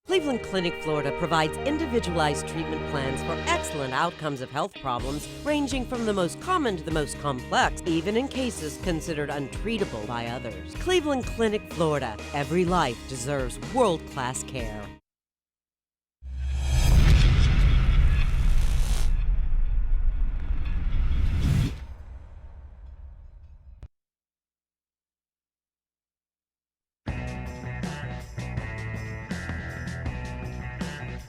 Cleveland Clinic, Florida provides individualized treatment plans for excellent outcomes of health problems ranging from the most common to the most complex, even in cases considered untreatable by others. Cleveland Clinic, Florida. Every life deserves world-class care.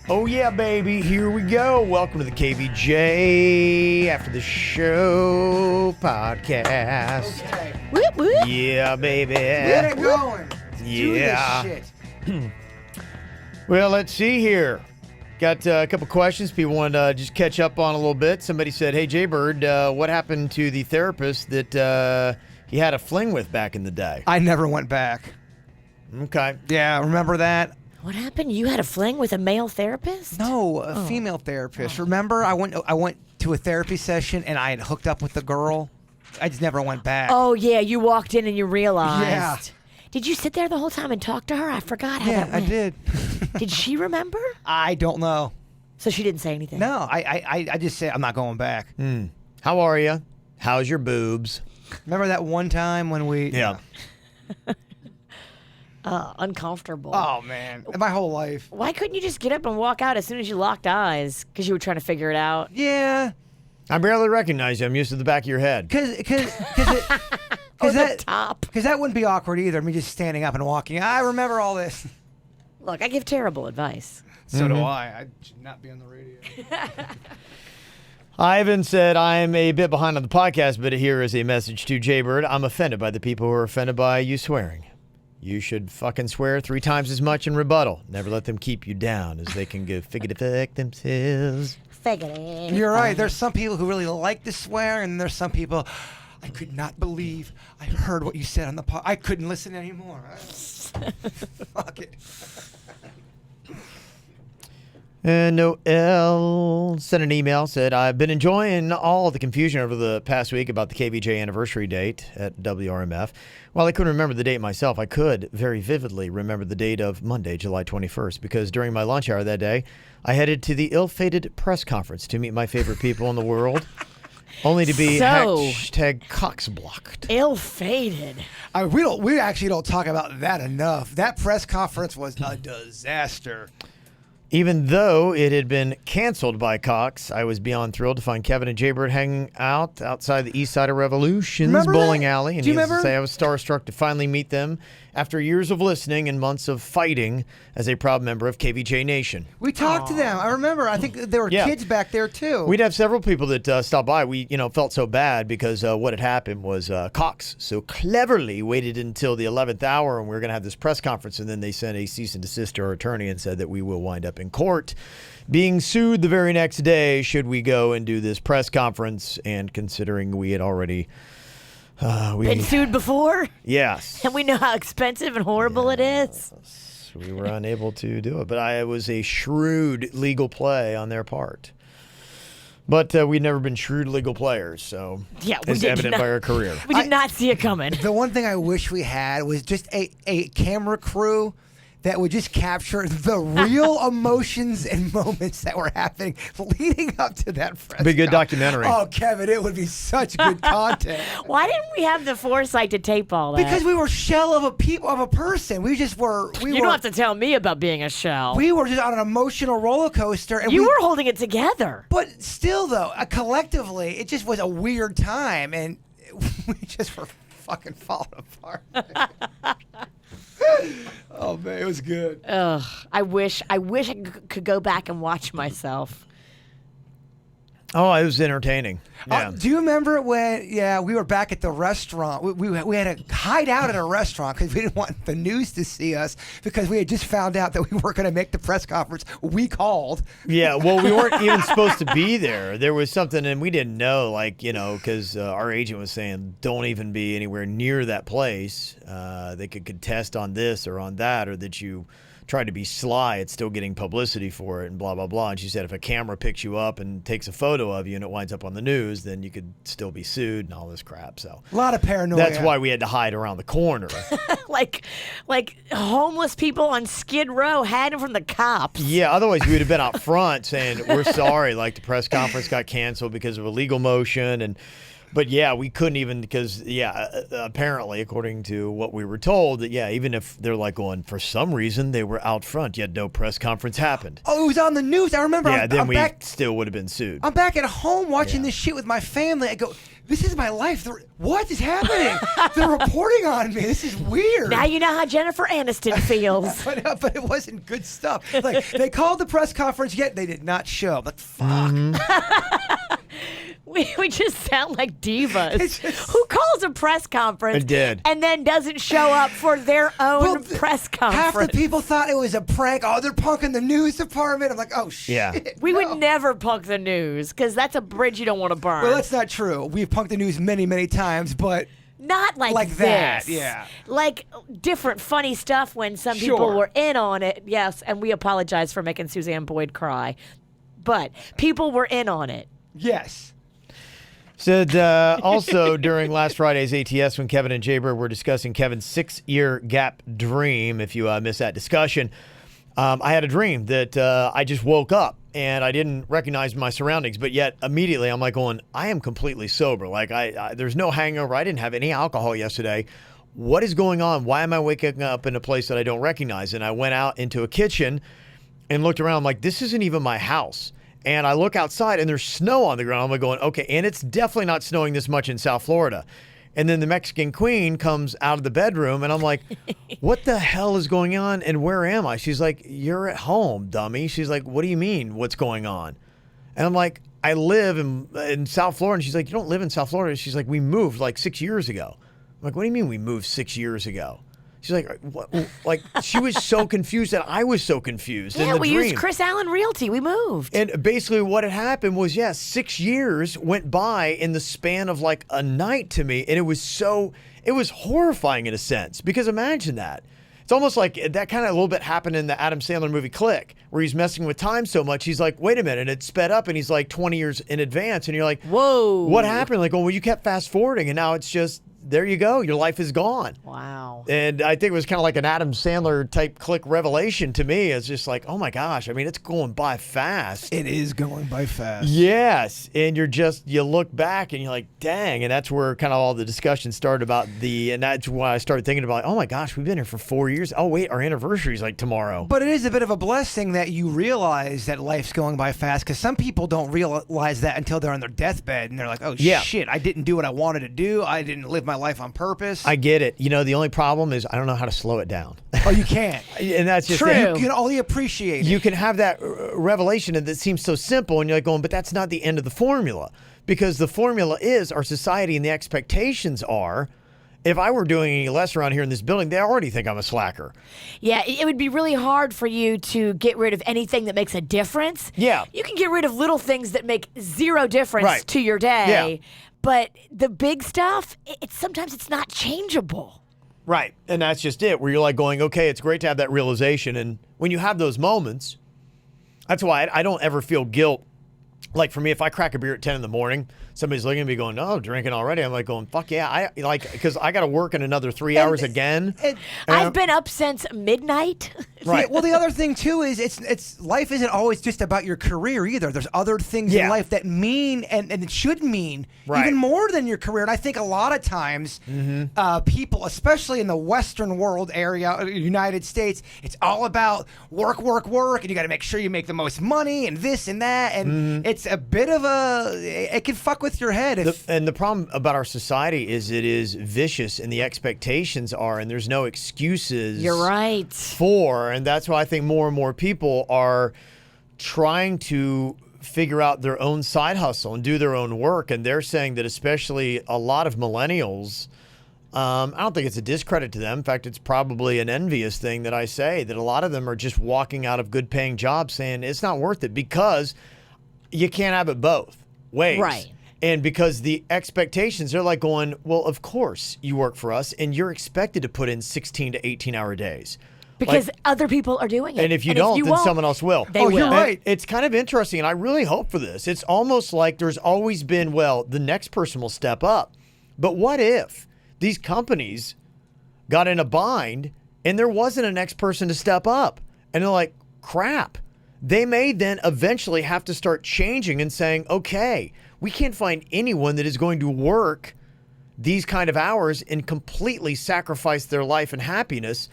Oh yeah, baby, here we go. Welcome to the KVJ After the Show Podcast. Okay. Whoop, whoop. Yeah, baby. Get it going. Yeah. Do this shit. Well, let's see here. Got a couple questions people want to just catch up on a little bit. Somebody said, hey, Jaybird, what happened to the therapist that he had a fling with back in the day? I never went back. Okay. Yeah, remember that? What happened? You had a fling with a male therapist? No, a female therapist. Remember, I went to a therapy session and I had hooked up with the girl. I just never went back. Oh, yeah. You walked in and you realized. Yeah. Did you sit there the whole time and talk to her? I forgot how Yeah, that I went. did. Did she remember? I don't know. So she didn't say anything? No, I just said I'm not going back. How are you? How's your boobs? Remember that one time when we... Yeah. Uncomfortable. Oh, man. My whole life. Why couldn't you just get up and walk out as soon as you locked eyes? Because you were trying to figure it out? Yeah. I barely recognize you. I'm used to the back of your head. Or the top. Because that wouldn't be awkward either, me just standing up and walking. I remember all this. Look, I give terrible advice. So do I. I should not be on the radio. Ivan said, I'm a bit behind on the podcast, but here is a message to Jaybird. I'm offended by the people who are offended by you swearing. You should fucking swear 3 times as much in rebuttal. Never let them keep you down, as they can go figure themselves. You're right. There's some people who really like to swear, and there's some people, I could not believe I heard what you said on the pod. I couldn't listen anymore. Fuck it. And Noel sent an email, said, I've been enjoying all the confusion over the past week about the KVJ anniversary date at WRMF. While I couldn't remember the date myself, I could very vividly remember the date of Monday, July 21st, because during my lunch hour that day, I headed to the ill-fated press conference to meet my favorite people in the world, only to be hashtag cocksblocked. Ill-fated. We actually don't talk about that enough. That press conference was a disaster. Even though it had been canceled by Cox, I was beyond thrilled to find Kevin and Jaybird hanging out outside the east side of Revolution's bowling alley. And Do you needless to remember? say, I was starstruck to finally meet them after years of listening and months of fighting as a proud member of KVJ Nation. We talked to them. I remember. I think there were kids back there, too. We'd have several people that stopped by. We, felt so bad because what had happened was Cox so cleverly waited until the 11th hour and we were going to have this press conference, and then they sent a cease and desist to our attorney and said that we will wind up in court being sued the very next day should we go and do this press conference. And considering we had already Been sued before? Yes. And we know how expensive and horrible it is. We were unable to do it, but it was a shrewd legal play on their part. But we'd never been shrewd legal players, so it's evident by our career. We did not see it coming. The one thing I wish we had was just a camera crew that would just capture the real emotions and moments that were happening leading up to that press Be a good conference. documentary. Oh, Kevin, it would be such good content. Why didn't we have the foresight to tape all that? Because we were shell of a person. We just were. You don't have to tell me about being a shell. We were just on an emotional roller coaster, and you were holding it together. But still, though, collectively, it just was a weird time, and we just were fucking falling apart. Oh man, it was good. Ugh, I wish I could go back and watch myself. Oh, it was entertaining. Yeah. Do you remember when, we were back at the restaurant. We had to hide out at a restaurant because we didn't want the news to see us because we had just found out that we weren't going to make the press conference. We called. Yeah, well, we weren't even supposed to be there. There was something, and we didn't know, because our agent was saying, don't even be anywhere near that place. They could contest on this or on that, or that you tried to be sly at still getting publicity for it and blah, blah, blah. And she said if a camera picks you up and takes a photo of you and it winds up on the news, then you could still be sued and all this crap. So a lot of paranoia. that's why we had to hide around the corner. like homeless people on Skid Row hiding from the cops. Yeah, otherwise we would have been out front saying, we're sorry, like the press conference got canceled because of a legal motion. But yeah, we couldn't even because, apparently, according to what we were told, that, even if they're like going, for some reason, they were out front, yet no press conference happened. Oh, it was on the news. I remember. Yeah, then I'm we back, still would have been sued. I'm back at home watching this shit with my family. I go, this is my life. What is happening? They're reporting on me. This is weird. Now you know how Jennifer Aniston feels. But it wasn't good stuff. Like, they called the press conference, yet they did not show. But fuck. We just sound like divas. Who calls a press conference and then doesn't show up for their own press conference? Half the people thought it was a prank. Oh, they're punking the news department. I'm like, oh, shit. Yeah. We would never punk the news because that's a bridge you don't want to burn. Well, that's not true. We've punked the news many, many times, but... Not like this. That, yeah. Like different funny stuff when some people were in on it. Yes, and we apologize for making Suzanne Boyd cry. But people were in on it. Yes. Said also during last Friday's ATS when Kevin and Jaybird were discussing Kevin's 6-year gap dream, if you missed that discussion, I had a dream that I just woke up and I didn't recognize my surroundings, but yet immediately I'm like going, I am completely sober. Like there's no hangover. I didn't have any alcohol yesterday. What is going on? Why am I waking up in a place that I don't recognize? And I went out into a kitchen and looked around. I'm like, this isn't even my house. And I look outside and there's snow on the ground. I'm like going, okay, and it's definitely not snowing this much in South Florida. And then the Mexican queen comes out of the bedroom and I'm like, what the hell is going on and where am I? She's like, you're at home, dummy. She's like, what do you mean what's going on? And I'm like, I live in South Florida. And she's like, you don't live in South Florida. She's like, we moved like 6 years ago. I'm like, what do you mean we moved 6 years ago? She's like, what? Like, she was so confused and I was so confused. Yeah, in the we dream. used Chris Allen Realty. We moved. And basically what had happened was, 6 years went by in the span of like a night to me. And it was horrifying in a sense, because imagine that. It's almost like that kind of a little bit happened in the Adam Sandler movie Click, where he's messing with time so much. He's like, wait a minute, and it sped up and he's like 20 years in advance. And you're like, whoa, what happened? Like, well, you kept fast forwarding and now it's just, there you go. Your life is gone. Wow. And I think it was kind of like an Adam Sandler type Click revelation to me. It's just like, oh my gosh. I mean, it's going by fast. It is going by fast. Yes. And you look back and you're like, dang. And that's where kind of all the discussion started about and that's why I started thinking about, oh my gosh, we've been here for 4 years. Oh wait, our anniversary is like tomorrow. But it is a bit of a blessing that you realize that life's going by fast, because some people don't realize that until they're on their deathbed and they're like, oh shit, I didn't do what I wanted to do. I didn't live my life on purpose. I get it. The only problem is I don't know how to slow it down. Oh, you can't. And that's just true. You can only appreciate it. You can have that revelation that seems so simple, and you're like going, but that's not the end of the formula, because the formula is our society and the expectations are, if I were doing any less around here in this building, they already think I'm a slacker. Yeah, it would be really hard for you to get rid of anything that makes a difference. Yeah. You can get rid of little things that make zero difference to your day. Yeah. But the big stuff, sometimes it's not changeable. Right. And that's just it, where you're like going, okay, it's great to have that realization. And when you have those moments, that's why I don't ever feel guilt. Like for me, if I crack a beer at 10 in the morning, somebody's looking at me going, "Oh, drinking already." I'm like going, "Fuck yeah!" Because I got to work in another 3 hours again. I've been up since midnight. Right. Well, the other thing too is it's life isn't always just about your career either. There's other things in life that mean and it should mean even more than your career. And I think a lot of times people, especially in the Western world area, United States, it's all about work, and you got to make sure you make the most money and this and that, and it's a bit of it can fuck with your head. And the problem about our society is it is vicious, and the expectations are, and there's no excuses. You're right. And that's why I think more and more people are trying to figure out their own side hustle and do their own work. And they're saying that especially a lot of millennials, I don't think it's a discredit to them. In fact, it's probably an envious thing that I say, that a lot of them are just walking out of good paying jobs saying it's not worth it, because you can't have it both ways. Right. And because the expectations, they're like going, well, of course you work for us and you're expected to put in 16 to 18-hour days. Because other people are doing it. And if you don't, then someone else will. They will. You're right. It's kind of interesting, and I really hope for this. It's almost like there's always been, well, the next person will step up. But what if these companies got in a bind and there wasn't a next person to step up. And they're like, crap. They may then eventually have to start changing and saying, okay, we can't find anyone that is going to work these kind of hours and completely sacrifice their life and happiness.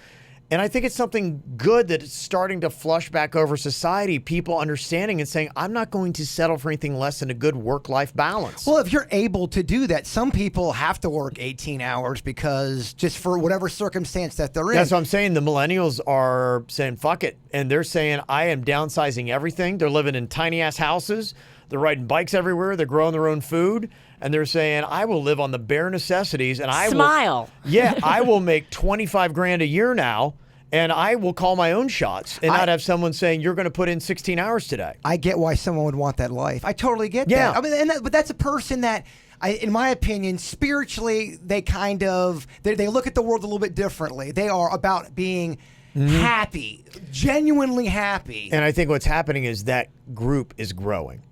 And I think it's something good that it's starting to flush back over society, people understanding and saying, I'm not going to settle for anything less than a good work-life balance. Well, if you're able to do that, some people have to work 18 hours because just for whatever circumstance that they're in. That's what I'm saying. The millennials are saying, fuck it. And they're saying, I am downsizing everything. They're living in tiny-ass houses. They're riding bikes everywhere. They're growing their own food. And they're saying, I will live on the bare necessities. And I Smile. I will make $25,000 a year now. And I will call my own shots and not have someone saying, you're going to put in 16 hours today. I get why someone would want that life. I totally get Yeah. that. I mean, but that's a person that, in my opinion, spiritually, they kind of, they look at the world a little bit differently. They are about being happy, genuinely happy. And I think what's happening is that group is growing.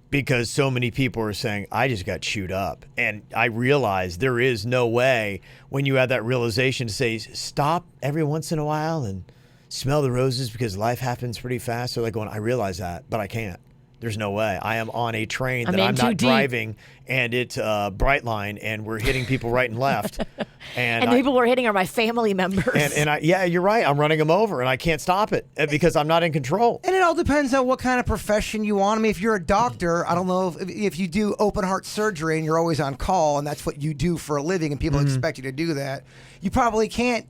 Because so many people are saying, I just got chewed up. And I realize there is no way when you have that realization to say, stop every once in a while and smell the roses because life happens pretty fast. They're like going, I realize that, but I can't. There's no way. I am on a train that I'm not driving, and it's bright line, and we're hitting people right and left. And the people we're hitting are my family members. And yeah, you're right. I'm running them over, and I can't stop it because I'm not in control. And it all depends on what kind of profession you want. I mean, if you're a doctor, I don't know if you do open heart surgery and you're always on call, and that's what you do for a living, and people expect you to do that. You probably can't,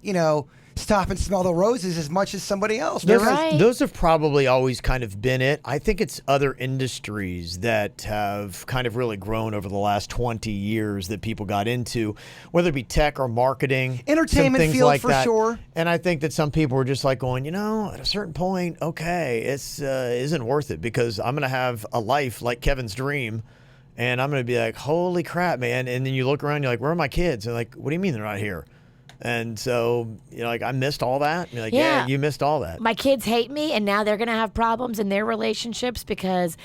stop and smell the roses as much as somebody else. Those have probably always kind of been it. I think it's other industries that have kind of really grown over the last 20 years that people got into, whether it be tech or marketing. Entertainment field like for that. sure. And I think that some people were just like going, at a certain point, okay, it's isn't worth it because I'm going to have a life like Kevin's dream. And I'm going to be like, holy crap, man. And then you look around, you're like, where are my kids? And like, what do you mean they're not here? And so, I missed all that. And you're like, yeah, you missed all that. My kids hate me, and now they're going to have problems in their relationships because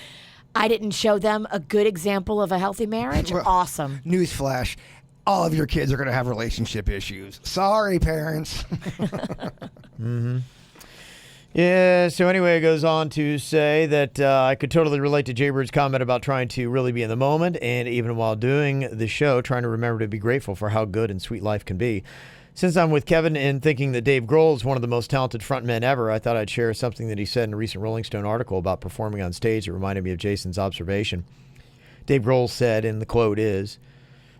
I didn't show them a good example of a healthy marriage. Well, awesome. Newsflash. All of your kids are going to have relationship issues. Sorry, parents. Yeah, so anyway, it goes on to say that I could totally relate to Jaybird's comment about trying to really be in the moment, and even while doing the show, trying to remember to be grateful for how good and sweet life can be. Since I'm with Kevin and thinking that Dave Grohl is one of the most talented frontmen ever, I thought I'd share something that he said in a recent Rolling Stone article about performing on stage that reminded me of Jason's observation. Dave Grohl said, and the quote is,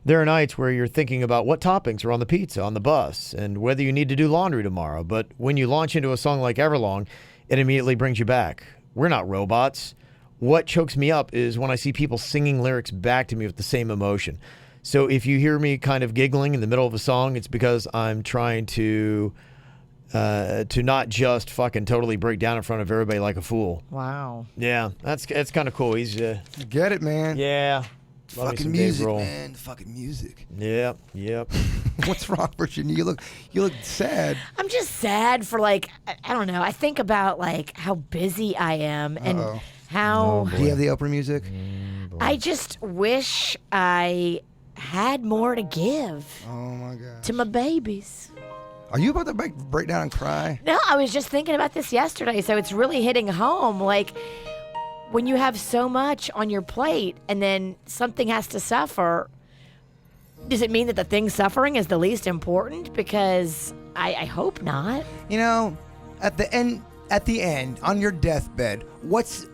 there are nights where you're thinking about what toppings are on the pizza on the bus and whether you need to do laundry tomorrow. But when you launch into a song like Everlong, it immediately brings you back. We're not robots. What chokes me up is when I see people singing lyrics back to me with the same emotion. So if you hear me kind of giggling in the middle of a song, it's because I'm trying to not just fucking totally break down in front of everybody like a fool. Wow. Yeah, that's kind of cool. He's Get it, man. Yeah. Fucking music, man. Fucking music. Yep. What's wrong, Virginia? You look sad. I'm just sad for I don't know. I think about how busy I am and how. Do you have the Oprah music? I just wish I had more to give. Oh my God. To my babies. Are you about to break down and cry? No, I was just thinking about this yesterday, so it's really hitting home. When you have so much on your plate and then something has to suffer, does it mean that the thing suffering is the least important? Because I hope not. At the end, on your deathbed, what's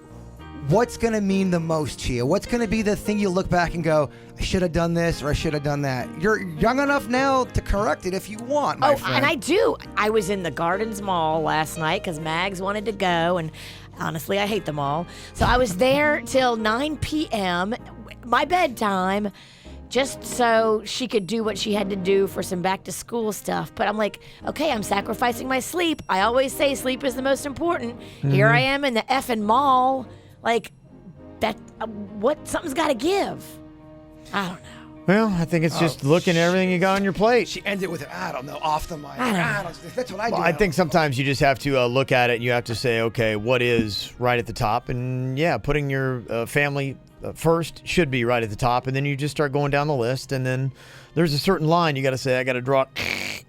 going to mean the most to you? What's going to be the thing you look back and go, I should have done this or I should have done that? You're young enough now to correct it if you want, my friend. And I do. I was in the Gardens Mall last night because Mags wanted to go, and honestly, I hate them all. So I was there till 9 p.m., my bedtime, just so she could do what she had to do for some back-to-school stuff. But I'm like, okay, I'm sacrificing my sleep. I always say sleep is the most important. Here I am in the effing mall. Something's got to give. I don't know. Well, I think it's just looking at everything you got on your plate. She ends it with, I don't know, off the mic. That's what I do. I think sometimes you just have to look at it and you have to say, okay, what is right at the top? And yeah, putting your family first should be right at the top. And then you just start going down the list. And then there's a certain line you got to say, I got to draw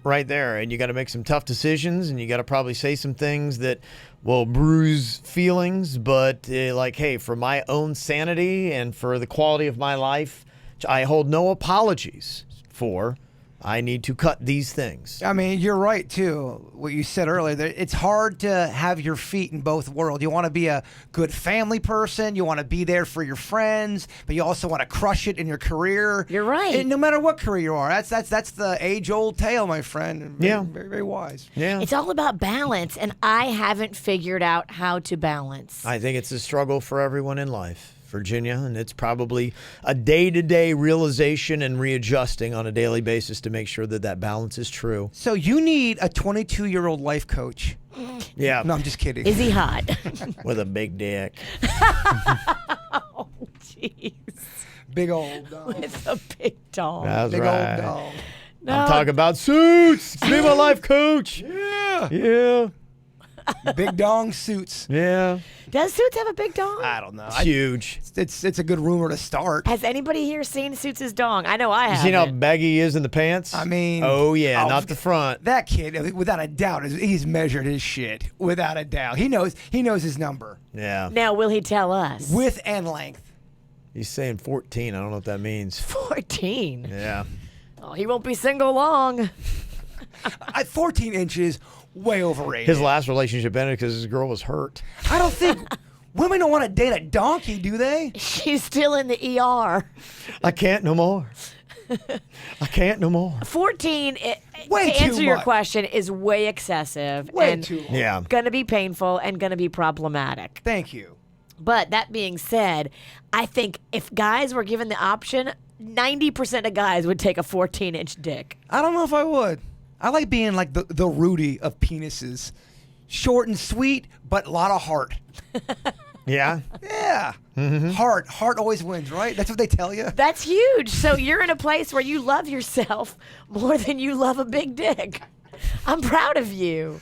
right there. And you got to make some tough decisions, and you got to probably say some things that will bruise feelings. But like, hey, for my own sanity and for the quality of my life, I hold no apologies for. I need to cut these things. I mean, you're right, too. What you said earlier, that it's hard to have your feet in both worlds. You want to be a good family person. You want to be there for your friends, but you also want to crush it in your career. You're right. And no matter what career you are. That's the age-old tale, my friend. Very, Yeah. Very, very wise. Yeah. It's all about balance, and I haven't figured out how to balance. I think it's a struggle for everyone in life, Virginia, and it's probably a day-to-day realization and readjusting on a daily basis to make sure that that balance is true. So you need a 22-year-old life coach. Yeah. No, I'm just kidding. Is he hot? With a big dick. Oh, jeez. Big old dog. With a big dog. That's Big right. old dog. No. I'm talking about Suits. Be my life coach. Yeah. Yeah. Big dong suits. Yeah. Does Suits have a big dong? I don't know. It's huge. It's a good rumor to start. Has anybody here seen Suits' dong? I know I You have. seen how baggy he is in the pants? I mean, oh yeah, oh, not the front. That kid, without a doubt, he's measured his shit. Without a doubt, he knows his number, Yeah. Now, will he tell us? width and length. He's saying 14. I don't know what that means. 14. Yeah. Oh, he won't be single long. 14 inches, way overrated. His last relationship ended because his girl was hurt. I don't think women don't want to date a donkey, do they? She's still in the ER. I can't no more. I can't no more. 14, Way to too answer your much. question, is way excessive. Way and too long. Yeah. Going to be painful and going to be problematic. Thank you. But that being said, I think if guys were given the option, 90% of guys would take a 14-inch dick. I don't know if I would. I like being like the Rudy of penises, short and sweet, but a lot of heart. Yeah. Yeah. Heart always wins, right? That's what they tell you. That's huge. So you're in a place where you love yourself more than you love a big dick. I'm proud of you.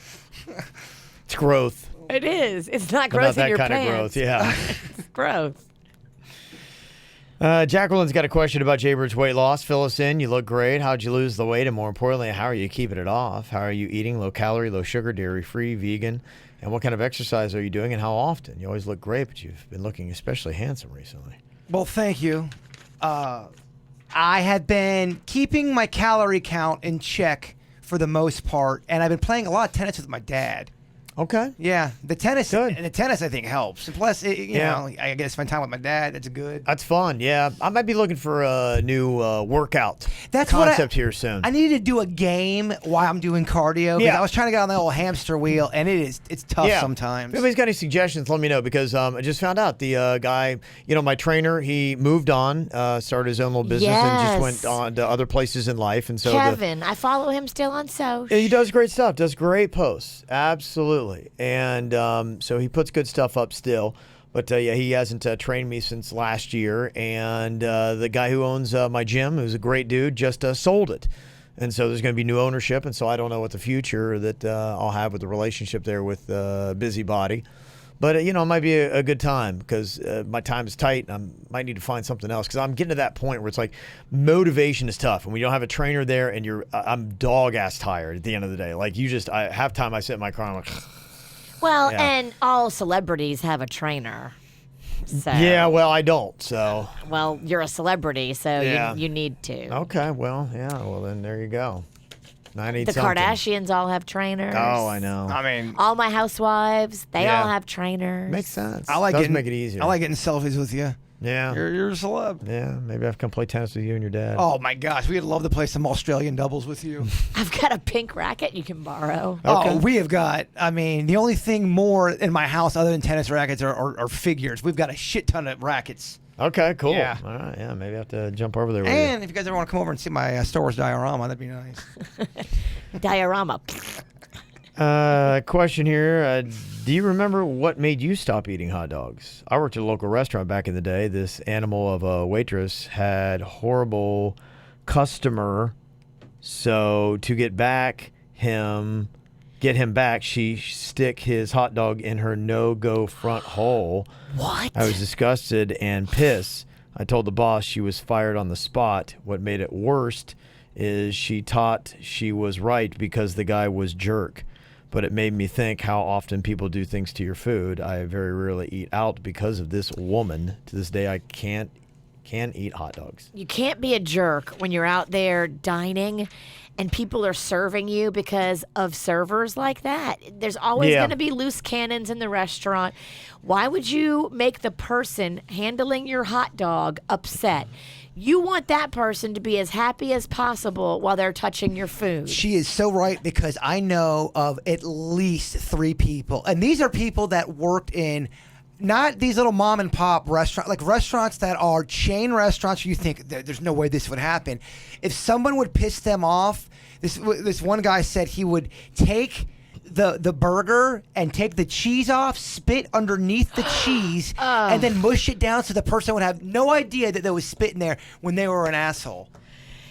It's growth. It is. It's not But growth not that in your kind pants. of growth. Yeah. It's growth. Jacqueline's got a question about Jaybird's weight loss. Fill us in. You look great. How'd you lose the weight? And more importantly, how are you keeping it off? How are you eating? Low calorie, low sugar, dairy free, vegan? And what kind of exercise are you doing and how often? You always look great, but you've been looking especially handsome recently. Well, thank you. I have been keeping my calorie count in check for the most part, and I've been playing a lot of tennis with my dad. Okay. Yeah, the tennis Good. and the tennis I think helps. And plus, you know, I get to spend time with my dad. That's good. That's fun. Yeah. I might be looking for a new workout That's concept here soon. I need to do a game while I'm doing cardio. 'Cause Yeah. I was trying to get on the old hamster wheel, and it's tough sometimes. If anybody's got any suggestions, let me know because I just found out the guy, my trainer, he moved on, started his own little business and just went on to other places in life. And so Kevin, I follow him still on social. he does great stuff, does great posts. Absolutely. And so he puts good stuff up still. But he hasn't trained me since last year. And the guy who owns my gym, who's a great dude, just sold it. And so there's going to be new ownership. And so I don't know what the future that I'll have with the relationship there with Busybody. But, it might be a good time because my time is tight and I might need to find something else because I'm getting to that point where it's like motivation is tough. And when you don't have a trainer there and I'm dog-ass tired at the end of the day. Like half time I sit in my car and I'm like, Well, Yeah. and all celebrities have a trainer. So, yeah, well, I don't. So, well, you're a celebrity, so Yeah. you need to. okay, well, yeah, well, then there you go. I need The something. Kardashians all have trainers. Oh, I know. I mean, All my housewives, they Yeah. all have trainers. Makes sense. I like Does getting make it easier. I like getting selfies with you. Yeah. You're a celeb. Yeah, maybe I have to come play tennis with you and your dad. Oh my gosh, we'd love to play some Australian doubles with you. I've got a pink racket you can borrow. Okay. Oh, we have got. I mean, the only thing more in my house other than tennis rackets are figures. We've got a shit ton of rackets. Okay, cool. Yeah. All right, yeah, maybe I have to jump over there with And if you guys ever want to come over and see my Star Wars diorama, that'd be nice. Diorama. you. Question here. Do you remember what made you stop eating hot dogs? I worked at a local restaurant back in the day. This animal of a waitress had horrible customer. So to get him back, she stick his hot dog in her no-go front hole. What? I was disgusted and pissed. I told the boss she was fired on the spot. What made it worse is she thought she was right because the guy was jerk. But it made me think how often people do things to your food. I very rarely eat out because of this woman. To this day, I can't eat hot dogs. You can't be a jerk when you're out there dining and people are serving you because of servers like that. There's always going to be loose cannons in the restaurant. Why would you make the person handling your hot dog upset? You want that person to be as happy as possible while they're touching your food. She is so right, because I know of at least 3 people. And these are people that worked in not these little mom and pop restaurants, like restaurants that are chain restaurants. You think there's no way this would happen. If someone would piss them off, this one guy said he would take the burger and take the cheese off, spit underneath the cheese, and then mush it down so the person would have no idea that there was spit in there when they were an asshole.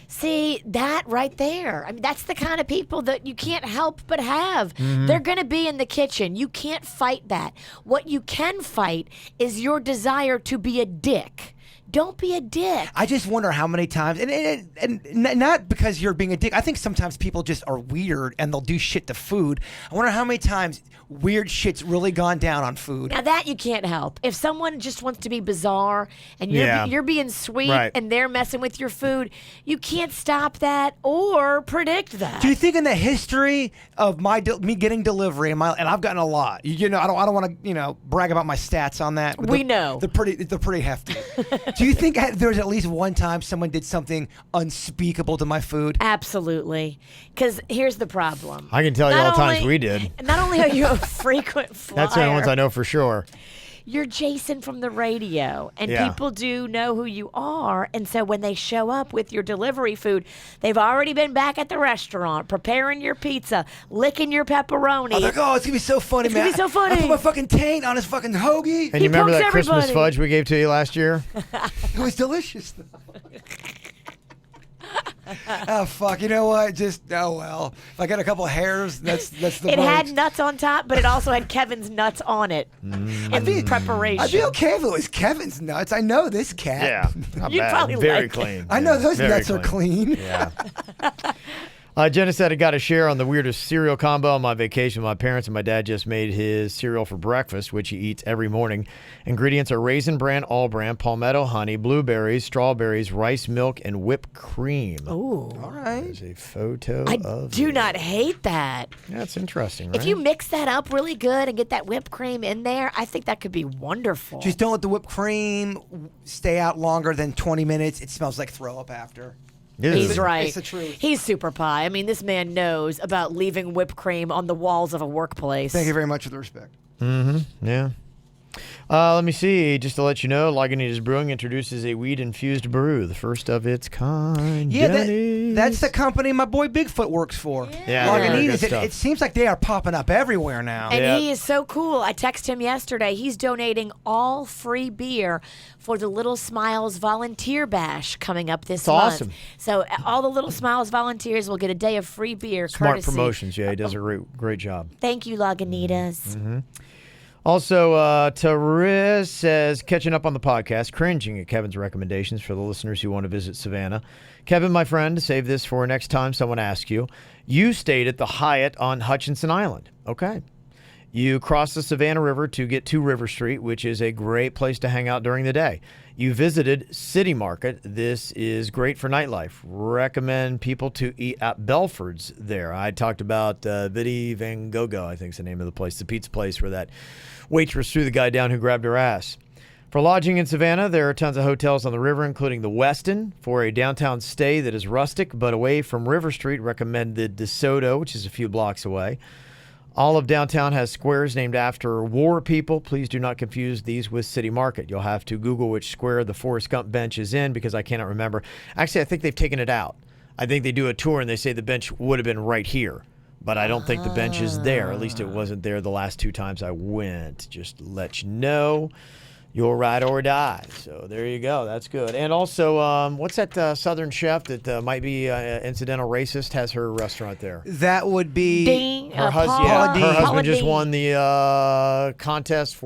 See, that right there. I mean, that's the kind of people that you can't help but have. They're going to be in the kitchen. You can't fight that. What you can fight is your desire to be a dick. Don't be a dick. I just wonder how many times, and not because you're being a dick. I think sometimes people just are weird and they'll do shit to food. I wonder how many times weird shit's really gone down on food. Now that you can't help. If someone just wants to be bizarre and you're being sweet and they're messing with your food, you can't stop that or predict that. Do you think in the history of me getting delivery and I've gotten a lot. You know, I don't want to brag about my stats on that. We know they're pretty hefty. Do you think there's at least one time someone did something unspeakable to my food? Absolutely. Because here's the problem. I can tell you all the times we did. Not only are you a frequent flyer. That's the only ones I know for sure. You're Jason from the radio, and people do know who you are. And so when they show up with your delivery food, they've already been back at the restaurant preparing your pizza, licking your pepperoni. I was like, oh, it's going to be so funny, man. It's going to be so funny. I put my fucking taint on his fucking hoagie. And you remember that Christmas fudge we gave to you last year? It was delicious, though. Oh, fuck. You know what? Oh, well. If I got a couple of hairs, that's the It worst. had nuts on top, but it also had Kevin's nuts on it in preparation. I'd be okay if it was Kevin's nuts. I know this cat. Yeah. Not You'd bad. probably Very like clean. it. I know those Very nuts are clean. Yeah. Jenna said, I got to share on the weirdest cereal combo on my vacation. My parents and my dad just made his cereal for breakfast, which he eats every morning. Ingredients are Raisin Bran, All Bran, palmetto honey, blueberries, strawberries, rice milk, and whipped cream. Ooh. All right. There's a photo I of do it. not hate that. That's interesting, right? If you mix that up really good and get that whipped cream in there, I think that could be wonderful. Just don't let the whipped cream stay out longer than 20 minutes. It smells like throw up after. He's right. It's the truth. He's super pie. I mean, this man knows about leaving whipped cream on the walls of a workplace. Thank you very much for the respect. Yeah. Let me see. Just to let you know, Lagunitas Brewing introduces a weed-infused brew, the first of its kind. Yeah, that's the company my boy Bigfoot works for. Yeah, Lagunitas. good stuff. It seems like they are popping up everywhere now. And he is so cool. I texted him yesterday. He's donating all free beer for the Little Smiles Volunteer Bash coming up this month. Awesome. So all the Little Smiles volunteers will get a day of free beer. Smart courtesy. promotions. Yeah, he does a great job. Thank you, Lagunitas. Also, Tariz says, catching up on the podcast, cringing at Kevin's recommendations for the listeners who want to visit Savannah. Kevin, my friend, save this for next time someone asks you. You stayed at the Hyatt on Hutchinson Island. Okay. You crossed the Savannah River to get to River Street, which is a great place to hang out during the day. You visited City Market. This is great for nightlife. Recommend people to eat at Belford's there. I talked about Vidi Van Gogh, I think is the name of the place, the pizza place where that waitress threw the guy down who grabbed her ass. For lodging in Savannah, there are tons of hotels on the river, including the Westin. For a downtown stay that is rustic but away from River Street, recommend the DeSoto, which is a few blocks away. All of downtown has squares named after war people. Please do not confuse these with City Market. You'll have to Google which square the Forrest Gump bench is in because I cannot remember. Actually, I think they've taken it out. I think they do a tour and they say the bench would have been right here. But I don't think the bench is there. At least it wasn't there the last 2 times I went. Just to let you know, you'll ride or die. So there you go. That's good. And also, what's that Southern chef that might be incidental racist has her restaurant there? That would be Ding, Her, Paula her husband Paula just Ding. won the contest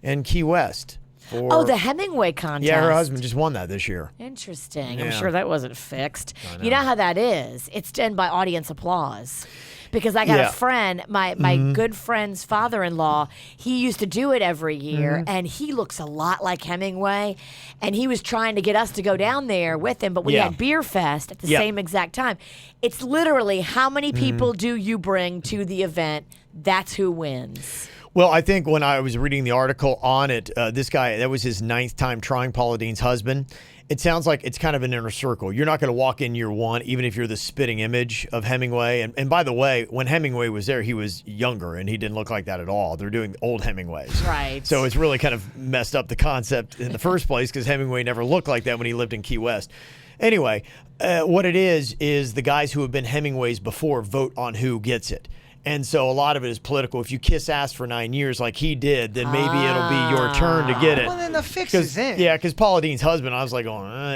in Key West. the Hemingway contest. Yeah, her husband just won that this year. Interesting. Yeah. I'm sure that wasn't fixed. You know how that is. It's done by audience applause. Because I got a friend, my good friend's father-in-law, he used to do it every year, and he looks a lot like Hemingway, and he was trying to get us to go down there with him, but we had Beer Fest at the same exact time. It's literally how many people do you bring to the event? That's who wins. Well, I think when I was reading the article on it, this guy, that was his 9th time trying Paula Deen's husband. It sounds like it's kind of an inner circle. You're not going to walk in year one, even if you're the spitting image of Hemingway. And by the way, when Hemingway was there, he was younger, and he didn't look like that at all. They're doing old Hemingways. Right. So it's really kind of messed up the concept in the first place, because Hemingway never looked like that when he lived in Key West. Anyway, what it is the guys who have been Hemingways before vote on who gets it. And so a lot of it is political. If you kiss ass for 9 years like he did, then maybe it'll be your turn to get it. Well, then the fix is in. Yeah, because Paula Deen's husband, I was like,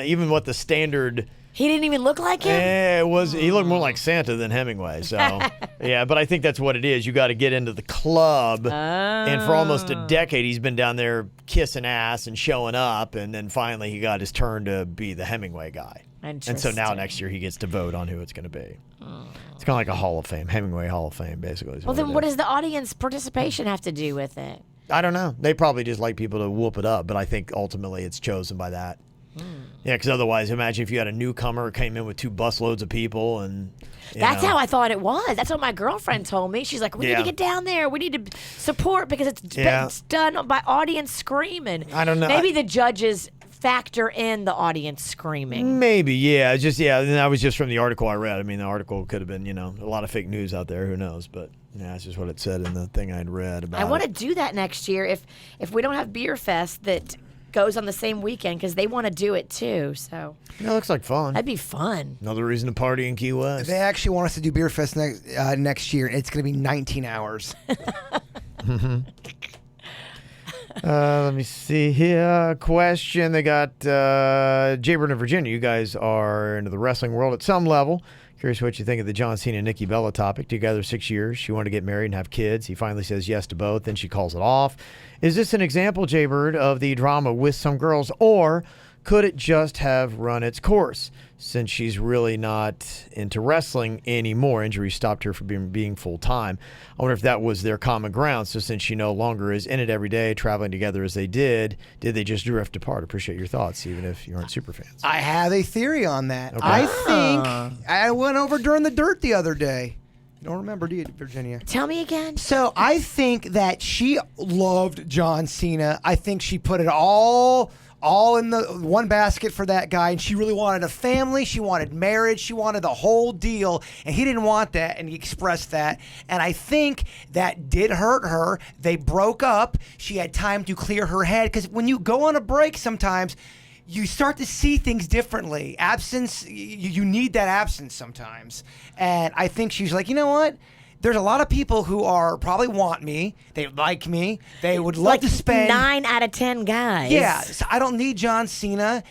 even what the standard... He didn't even look like him? He looked more like Santa than Hemingway. So, yeah, but I think that's what it is. You got to get into the club. And for almost a decade, he's been down there kissing ass and showing up. And then finally he got his turn to be the Hemingway guy. And so now next year he gets to vote on who it's going to be. It's kind of like a Hall of Fame, Hemingway Hall of Fame, basically. Well, then what does the audience participation have to do with it? I don't know. They probably just like people to whoop it up, but I think ultimately it's chosen by that. Yeah, because otherwise, imagine if you had a newcomer who came in with 2 busloads of people and... That's how I thought it was. That's what my girlfriend told me. She's like, we need to get down there. We need to support because it's done by audience screaming. I don't know. Maybe the judges factor in the audience screaming. Maybe, yeah. And that was just from the article I read. I mean, the article could have been, a lot of fake news out there. Who knows? But yeah, that's just what it said in the thing I'd read about I want to do that next year if we don't have Beer Fest that goes on the same weekend, because they want to do it too. So it looks like fun. That'd be fun. Another reason to party in Key West. They actually want us to do Beer Fest next year, and it's going to be 19 hours. Let me see here. Question. They got Jaybird in Virginia. You guys are into the wrestling world at some level. Curious what you think of the John Cena and Nikki Bella topic. Together 6 years. She wanted to get married and have kids. He finally says yes to both. Then she calls it off. Is this an example, Jaybird, of the drama with some girls, or could it just have run its course since she's really not into wrestling anymore? Injury stopped her from being full-time. I wonder if that was their common ground. So since she no longer is in it every day, traveling together as they did they just drift apart? Appreciate your thoughts, even if you aren't super fans. I have a theory on that. Okay. I think I went over during the dirt the other day. You don't remember, do you, Virginia? Tell me again. So I think that she loved John Cena. I think she put it all in the one basket for that guy, and she really wanted a family. She wanted marriage. She wanted the whole deal, and he didn't want that, and he expressed that. And I think that did hurt her. They broke up. She had time to clear her head, because when you go on a break sometimes, you start to see things differently. Absence, you need that absence sometimes. And I think she's like, you know what? There's a lot of people who probably want me. They like me. They would love to spend 9 out of 10 guys. Yeah, so I don't need John Cena.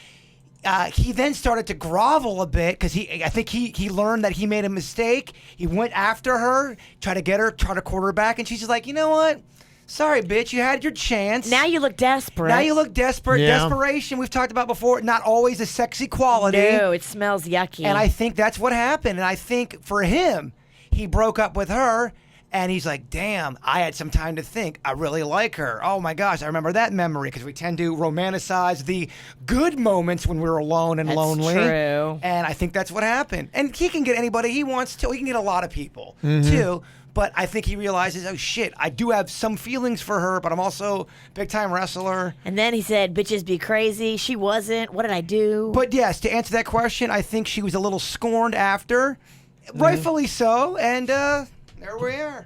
He then started to grovel a bit because I think he learned that he made a mistake. He went after her, tried to court her back, and she's just like, you know what? Sorry, bitch, you had your chance. Now you look desperate. Yeah. Desperation, we've talked about before, not always a sexy quality. No, it smells yucky. And I think that's what happened. And I think for him, he broke up with her, and he's like, damn, I had some time to think. I really like her. Oh, my gosh, I remember that memory, because we tend to romanticize the good moments when we're alone and lonely. That's true. And I think that's what happened. And he can get anybody he wants to. He can get a lot of people, too. But I think he realizes, oh, shit, I do have some feelings for her, but I'm also a big-time wrestler. And then he said, bitches be crazy. She wasn't. What did I do? But, yes, to answer that question, I think she was a little scorned after. Rightfully so. And there we are.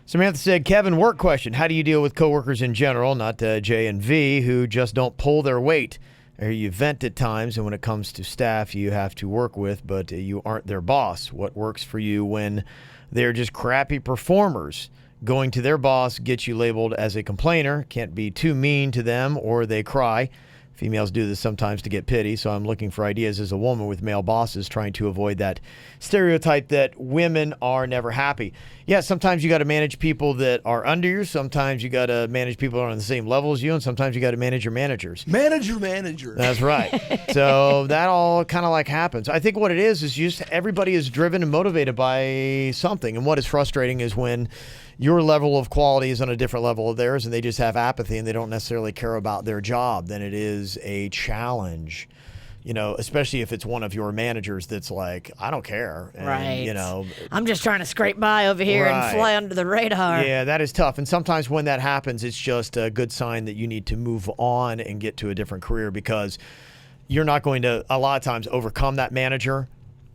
Samantha said, Kevin, work question. How do you deal with coworkers in general, not J and V, who just don't pull their weight? Or you vent at times, and when it comes to staff you have to work with, but you aren't their boss. What works for you when they're just crappy performers? Going to their boss gets you labeled as a complainer. Can't be too mean to them or they cry. Females do this sometimes to get pity, so I'm looking for ideas as a woman with male bosses trying to avoid that stereotype that women are never happy. Yeah, sometimes you got to manage people that are under you. Sometimes you got to manage people that are on the same level as you, and sometimes you got to manage your managers. Manage your manager. That's right. So that all kind of like happens. I think what it is just everybody is driven and motivated by something, and what is frustrating is when your level of quality is on a different level of theirs and they just have apathy and they don't necessarily care about their job, then it is a challenge, especially if it's one of your managers that's like, I don't care. And, right. I'm just trying to scrape by over here and fly under the radar. Yeah, that is tough. And sometimes when that happens, it's just a good sign that you need to move on and get to a different career, because you're not going to, a lot of times, overcome that manager.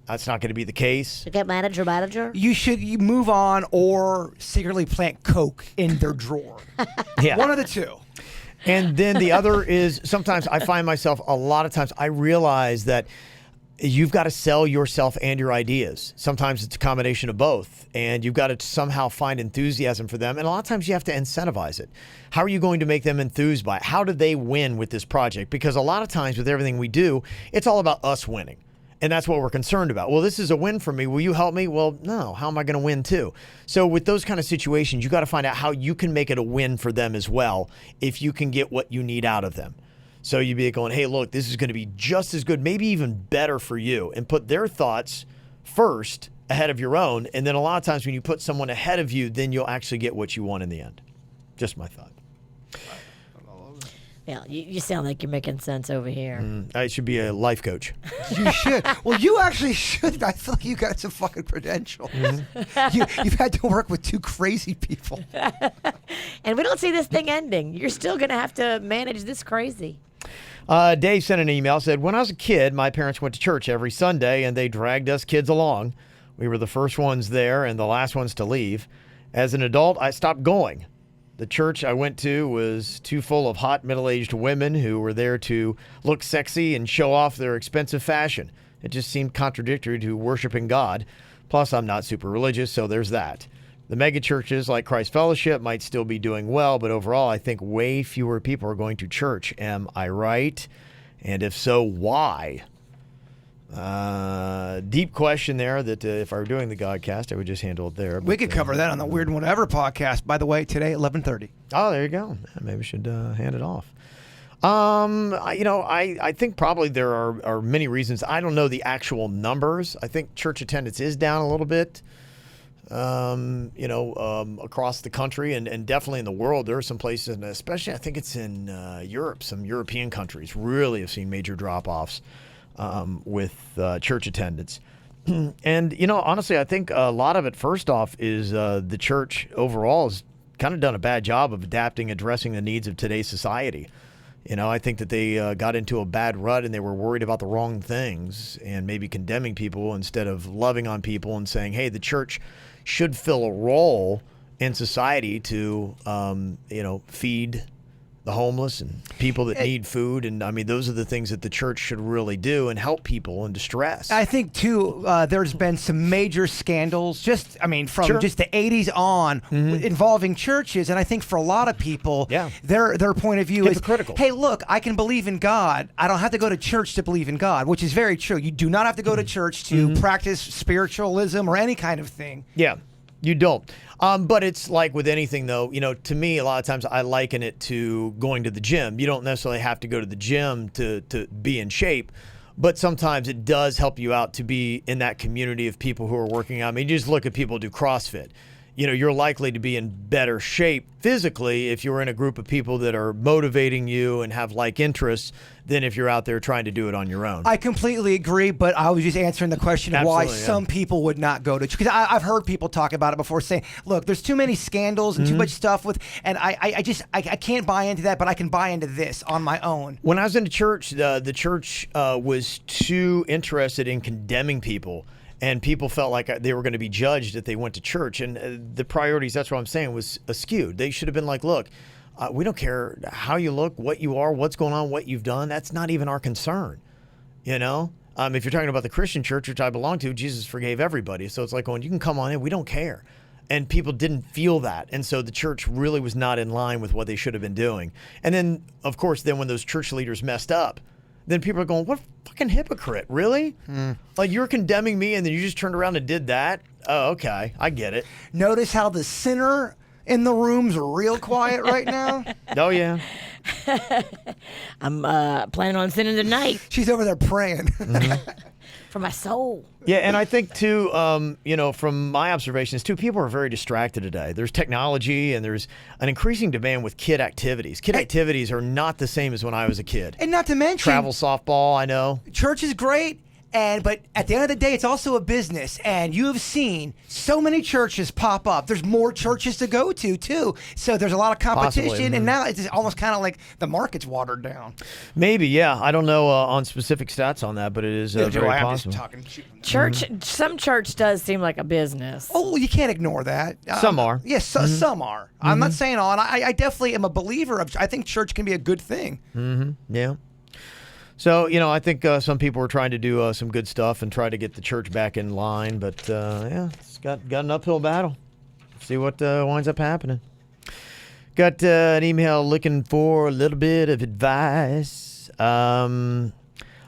That's not going to be the case. You get manager. You move on or secretly plant coke in their drawer. Yeah. One of the two. And then the other is sometimes I find myself, a lot of times I realize that you've got to sell yourself and your ideas. Sometimes it's a combination of both, and you've got to somehow find enthusiasm for them. And a lot of times you have to incentivize it. How are you going to make them enthused by it? How do they win with this project? Because a lot of times with everything we do, it's all about us winning. And that's what we're concerned about. Well, this is a win for me. Will you help me? Well, no. How am I going to win too? So with those kind of situations, you got to find out how you can make it a win for them as well, if you can get what you need out of them. So you'd be going, hey, look, this is going to be just as good, maybe even better for you, and put their thoughts first ahead of your own. And then a lot of times when you put someone ahead of you, then you'll actually get what you want in the end. Just my thought. Yeah, you sound like you're making sense over here. I should be a life coach. You should. Well, you actually should. I feel like you got some fucking credentials. Mm-hmm. You've had to work with two crazy people. And we don't see this thing ending. You're still going to have to manage this crazy. Dave sent an email, said, when I was a kid, my parents went to church every Sunday, and they dragged us kids along. We were the first ones there and the last ones to leave. As an adult, I stopped going. The church I went to was too full of hot middle-aged women who were there to look sexy and show off their expensive fashion. It just seemed contradictory to worshiping God. Plus, I'm not super religious, so there's that. The mega churches like Christ Fellowship might still be doing well, but overall, I think way fewer people are going to church. Am I right? And if so, why? Deep question there that if I were doing the Godcast, I would just handle it there. We could cover that on the Weird Whatever podcast, by the way, today at 11:30. Oh, there you go. Maybe we should hand it off. I think probably there are many reasons. I don't know the actual numbers. I think church attendance is down a little bit, across the country and definitely in the world. There are some places, and especially I think it's in Europe, some European countries really have seen major drop-offs with church attendance. And, honestly, I think a lot of it, first off, is the church overall has kind of done a bad job of addressing the needs of today's society. I think that they got into a bad rut and they were worried about the wrong things and maybe condemning people instead of loving on people and saying, hey, the church should fill a role in society to, feed the homeless and people that need food. And I mean, those are the things that the church should really do and help people in distress. I think too, there's been some major scandals from just the 80s on involving churches. And I think for a lot of people, their point of view is, hey, look, I can believe in God. I don't have to go to church to believe in God, which is very true. You do not have to go to church to practice spiritualism or any kind of thing. Yeah. You don't. But it's like with anything, though, to me, a lot of times I liken it to going to the gym. You don't necessarily have to go to the gym to be in shape, but sometimes it does help you out to be in that community of people who are working out. I mean, you just look at people who do CrossFit. You're likely to be in better shape physically if you're in a group of people that are motivating you and have like interests than if you're out there trying to do it on your own. I completely agree, but I was just answering the question of why some people would not go to church. Because I've heard people talk about it before, saying, look, there's too many scandals and too much stuff and I can't buy into that, but I can buy into this on my own. When I was in the church was too interested in condemning people. And people felt like they were going to be judged if they went to church. And the priorities, that's what I'm saying, was skewed. They should have been like, look, we don't care how you look, what you are, what's going on, what you've done. That's not even our concern, If you're talking about the Christian church, which I belong to, Jesus forgave everybody. So it's like going, you can come on in. We don't care. And people didn't feel that. And so the church really was not in line with what they should have been doing. And then, of course, when those church leaders messed up, then people are going, what fucking hypocrite, really? Like, you're condemning me and then you just turned around and did that? Oh, okay. I get it. Notice how the sinner in the room's real quiet right now? Oh, yeah. I'm planning on sinning tonight. She's over there praying. For my soul. Yeah, and I think, too, from my observations, too, people are very distracted today. There's technology and there's an increasing demand with kid activities. Kid activities are not the same as when I was a kid. And not to mention... Travel softball, I know. Church is great. But at the end of the day, it's also a business, and you have seen so many churches pop up. There's more churches to go to, too. So there's a lot of competition, Possibly. and now it's almost kind of like the market's watered down. Maybe, yeah. I don't know on specific stats on that, but it is very I'm possible. just talking shit. Church, some church does seem like a business. Oh, you can't ignore that. Some are. Yes, some are. I'm not saying all, and I definitely am a believer of. I think church can be a good thing. Yeah. So, I think some people are trying to do some good stuff and try to get the church back in line. But, it's got an uphill battle. See what winds up happening. Got an email looking for a little bit of advice. My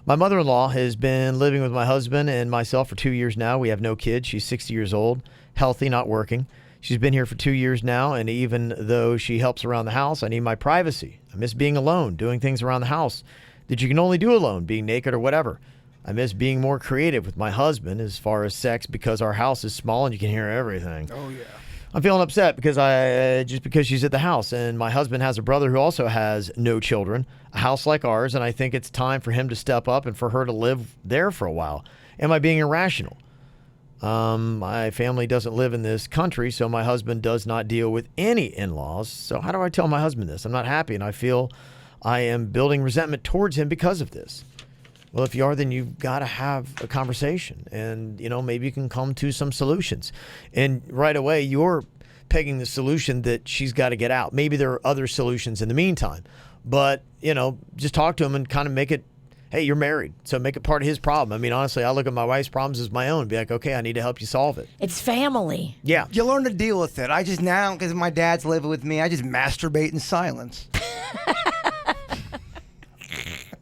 mother-in-law has been living with my husband and myself for 2 years now. We have no kids. She's 60 years old, healthy, not working. She's been here for 2 years now, and even though she helps around the house, I need my privacy. I miss being alone, doing things around the house that you can only do alone, being naked or whatever. I miss being more creative with my husband as far as sex because our house is small and you can hear everything. Oh, yeah. I'm feeling upset because she's at the house, and my husband has a brother who also has no children, a house like ours, and I think it's time for him to step up and for her to live there for a while. Am I being irrational? My family doesn't live in this country, so my husband does not deal with any in-laws. So how do I tell my husband this? I'm not happy, and I feel I am building resentment towards him because of this. Well, if you are, then you've got to have a conversation and, maybe you can come to some solutions. And right away, you're pegging the solution that she's got to get out. Maybe there are other solutions in the meantime, but, just talk to him and kind of make it, hey, you're married, so make it part of his problem. I mean, honestly, I look at my wife's problems as my own and be like, okay, I need to help you solve it. It's family. Yeah. You learn to deal with it. I just now, because my dad's living with me, I just masturbate in silence.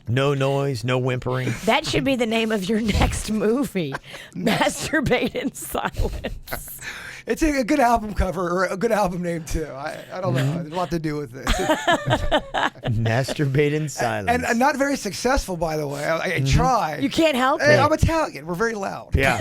No noise, no whimpering. That should be the name of your next movie. Masturbate in silence. It's a good album cover or a good album name, too. I don't know. There's a lot to do with it. Masturbate in silence. And not very successful, by the way. I tried. You can't help Hey, it. I'm Italian. We're very loud. Yeah.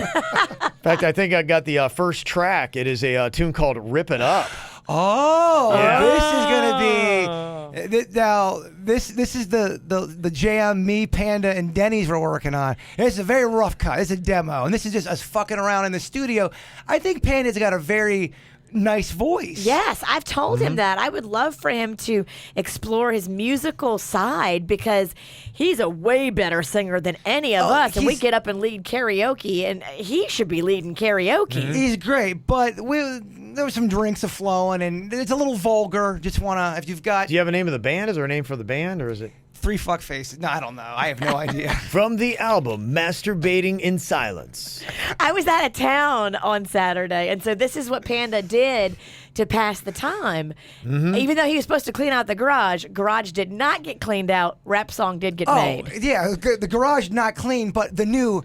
In fact, I think I got the first track. It is a tune called Rip It Up. Oh, Yeah. This is going to be now. This is the jam me, Panda, and Denny's were working on. It's a very rough cut. It's a demo, and this is just us fucking around in the studio. I think Panda's got a very nice voice. Yes, I've told him that. I would love for him to explore his musical side because he's a way better singer than any of us. And we get up and lead karaoke, and he should be leading karaoke. He's great, but there were some drinks flowing, and it's a little vulgar. Just wanna, if you've got Do you have a name of the band? Is there a name for the band, or is it 3 fuck faces? No, I don't know. I have no idea. from the album Masturbating in Silence? I was out of town on Saturday, and so this is what Panda did to pass the time. Even though he was supposed to clean out the garage did not get cleaned out. Rap song did get made. Yeah, the garage not clean, but the new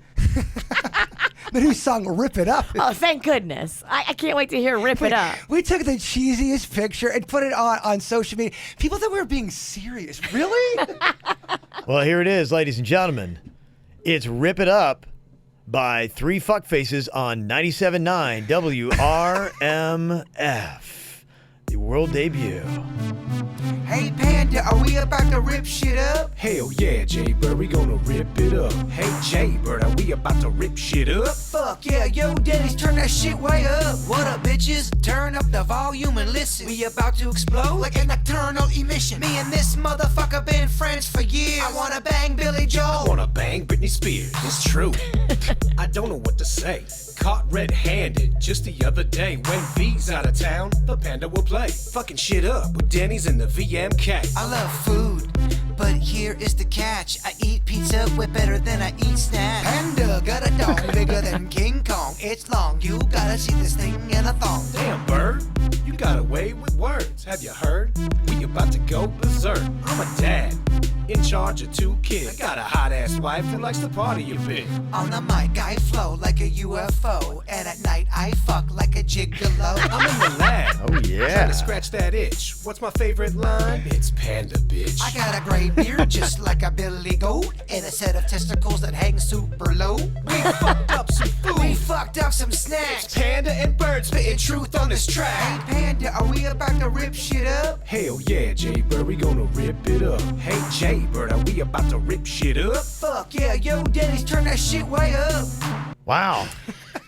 the new song "Rip It Up." Oh, thank goodness. I can't wait to hear Rip It Up. We took the cheesiest picture and put it on social media. People thought we were being serious. Really? Well, here it is, ladies and gentlemen. It's Rip It Up by 3 Fuckfaces on 97.9 WRMF. The world debut. Hey, Panda, are we about to rip shit up? Hell yeah, Jay-Bird, we gonna rip it up. Hey, Jay-Bird, are we about to rip shit up? Fuck yeah, yo, Denny's, turn that shit way up. What up, bitches? Turn up the volume and listen. We about to explode like a nocturnal emission. Me and this motherfucker been friends for years. I wanna bang Billy I Joel. wanna bang Britney Spears, it's true. I don't know what to say. Caught red-handed just the other day. When V's out of town, the Panda will play. Fucking shit up with Denny's and the VMK. I love food, But here is the catch. I eat pizza way better than I eat snacks. Panda got a dong bigger than King Kong. It's long, you gotta see this thing in a thong. Damn, bird, you got away with words. Have you heard? We about to go berserk. I'm a dad, in charge of 2 kids. I got a hot-ass wife that likes to party a bit. On the mic, I flow like a UFO. And at night, I fuck like a gigolo. I'm in the lab. Oh, yeah. Trying to scratch that itch. What's my favorite line? It's Panda, bitch. I got a gray beard just like a billy goat. And a set of testicles that hang super low. We fucked up some food. We fucked up some snacks. Panda and Bird spitting truth on this track. Hey Panda, are we about to rip shit up? Hell yeah, Jay-Bird, we gonna rip it up. Hey Jay-Bird, are we about to rip shit up? Fuck yeah, yo, Denny's turn that shit way up. Wow.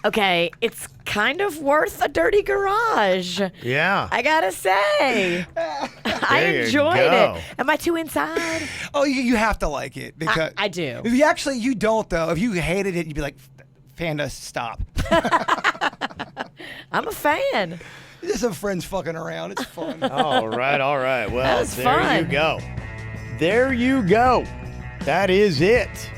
Okay, it's kind of worth a dirty garage. Yeah. I gotta say. I There you enjoyed go. it. Am I too inside? Oh, you have to like it because I do. If you don't though. If you hated it, you'd be like, Panda, stop. I'm a fan. Just some friends fucking around. It's fun. All right. Well, That was there fun. you go. There you go. That is it.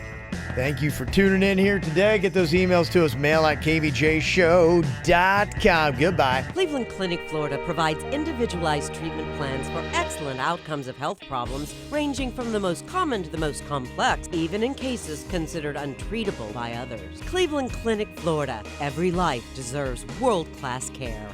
Thank you for tuning in here today. Get those emails to us, mail@kvjshow.com. Goodbye. Cleveland Clinic, Florida provides individualized treatment plans for excellent outcomes of health problems ranging from the most common to the most complex, even in cases considered untreatable by others. Cleveland Clinic, Florida. Every life deserves world-class care.